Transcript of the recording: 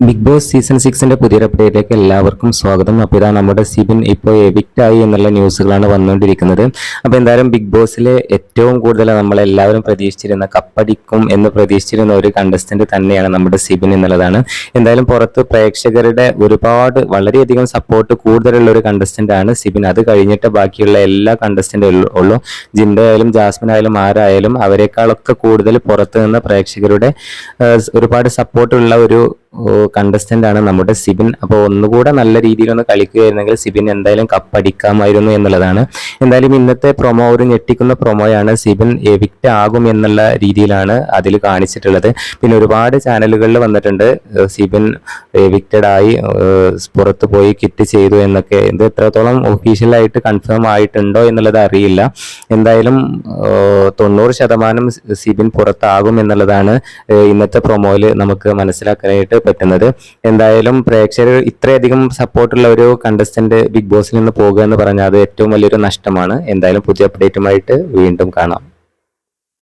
Big boss season 6ന്റെ പുതിയൊരു അപ്ഡേറ്റിലേക്ക് എല്ലാവർക്കും സ്വാഗതം. അപ്പോൾ ഇതാ നമ്മുടെ സിബിൻ ഇപ്പോൾ എവിക്റ്റ് ആയി എന്നുള്ള ന്യൂസുകളാണ് വന്നുകൊണ്ടിരിക്കുന്നത്. അപ്പോൾ എന്തായാലും ബിഗ് ബോസിലെ ഏറ്റവും കൂടുതൽ നമ്മളെല്ലാവരും പ്രതീക്ഷിച്ചിരുന്ന കപ്പടിക്കും എന്ന് പ്രതീക്ഷിച്ചിരുന്ന ഒരു കണ്ടസ്റ്റന്റ് തന്നെയാണ് നമ്മുടെ സിബിൻ എന്നുള്ളതാണ്. എന്തായാലും പുറത്ത് പ്രേക്ഷകരുടെ ഒരുപാട് വളരെയധികം സപ്പോർട്ട് കൂടുതലുള്ള ഒരു കണ്ടസ്റ്റന്റ് ആണ് സിബിൻ. അത് കഴിഞ്ഞിട്ട് ബാക്കിയുള്ള എല്ലാ കണ്ടസ്റ്റന്റും ഉള്ളൂ. ജിൻഡോ ആയാലും ജാസ്മിൻ ആയാലും ആരായാലും അവരെക്കാളൊക്കെ കൂടുതൽ പുറത്ത് നിന്ന് പ്രേക്ഷകരുടെ ഒരുപാട് സപ്പോർട്ടുള്ള ഒരു കണ്ടസ്റ്റന്റ് ആണ് നമ്മുടെ സിബിൻ. അപ്പോൾ ഒന്നുകൂടെ നല്ല രീതിയിൽ ഒന്ന് കളിക്കുകയായിരുന്നെങ്കിൽ സിബിൻ എന്തായാലും കപ്പടിക്കാമായിരുന്നു എന്നുള്ളതാണ്. എന്തായാലും ഇന്നത്തെ പ്രൊമോ ഒരു ഞെട്ടിക്കുന്ന പ്രൊമോയാണ്. സിബിൻ എവിക്റ്റ് ആകും എന്നുള്ള രീതിയിലാണ് അതിൽ കാണിച്ചിട്ടുള്ളത്. പിന്നെ ഒരുപാട് ചാനലുകളിൽ വന്നിട്ടുണ്ട് സിബിൻ എവിക്റ്റഡ് ആയി പുറത്ത് പോയി കിറ്റ് ചെയ്തു എന്നൊക്കെ. ഇത് എത്രത്തോളം ഒഫീഷ്യലായിട്ട് കൺഫേം ആയിട്ടുണ്ടോ എന്നുള്ളത് അറിയില്ല. എന്തായാലും 90% സിബിൻ പുറത്താകും എന്നുള്ളതാണ് ഇന്നത്തെ പ്രൊമോയിൽ നമുക്ക് മനസ്സിലാക്കാനായിട്ട് പറ്റുന്നത്. എന്തായാലും പ്രേക്ഷകർ ഇത്രയധികം സപ്പോർട്ടുള്ള ഒരു കണ്ടസ്റ്റന്റ് ബിഗ് ബോസിൽ നിന്ന് പോകുക എന്ന് പറഞ്ഞാൽ അത് ഏറ്റവും വലിയൊരു നഷ്ടമാണ്. എന്തായാലും പുതിയ അപ്ഡേറ്റുമായിട്ട് വീണ്ടും കാണാം.